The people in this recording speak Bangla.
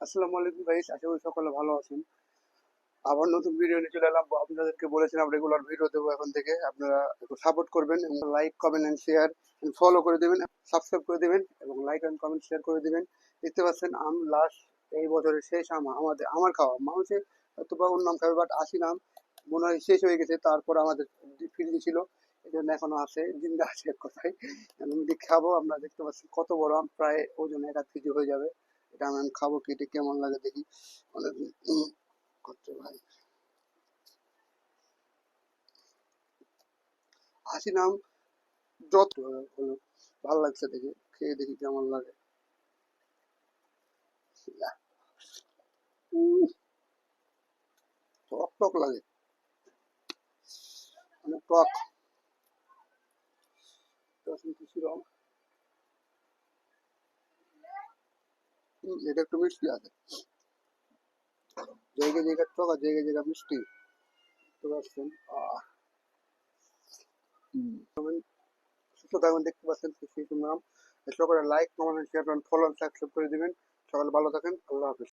আসসালামু আলাইকুম গাইস, আশা করি সকলে ভালো আছেন। আবার নতুন ভিডিও নিয়ে চলে এলাম। আপনাদেরকে বলেছিলাম রেগুলার ভিডিও দেবো এখন থেকে। আপনারা একটু সাপোর্ট করবেন এবং like comment and share follow করে দেবেন, সাবস্ক্রাইব করে দেবেন এবং লাইক এন্ড কমেন্ট শেয়ার করে দেবেন। দেখতে পাচ্ছেন আম লাস্ট এই বছরের শেষ আম, আমার খাওয়া। মানুষের হয়তো বা অন্য আম খাবে, বাট 80 আম মনে হয় শেষ হয়ে গেছে। তারপর আমাদের ফ্রিজে ছিল, এই জন্য এখনো আছে, জিন্দা আছে এক কথায়। আমি খাবো। আপনারা দেখতে পাচ্ছেন কত বড় আম, প্রায় ওজন 1.5 কেজি হয়ে যাবে। এটা আমি খাবো, কেটে কেমন লাগে দেখি। অনেক করতে ভাই 80 নাম যত হলো, ভালো লাগছে দেখে, খেয়ে দেখি কেমন লাগে। উম, টক টক লাগে, অনেক টক। তখন কিছু রকম এটা একটু মিষ্টি আছে, জায়গা জায়গা টক আর জায়গা জায়গা মিষ্টি। বুঝতে পারছেন? সুস্থ থাকবেন। দেখতে পাচ্ছেন সেই নাম। সকলে লাইক কমেন্ট শেয়ার করেন, ফলো সাবস্ক্রাইব করে দিবেন। সকালে ভালো থাকেন। আল্লাহ হাফেজ।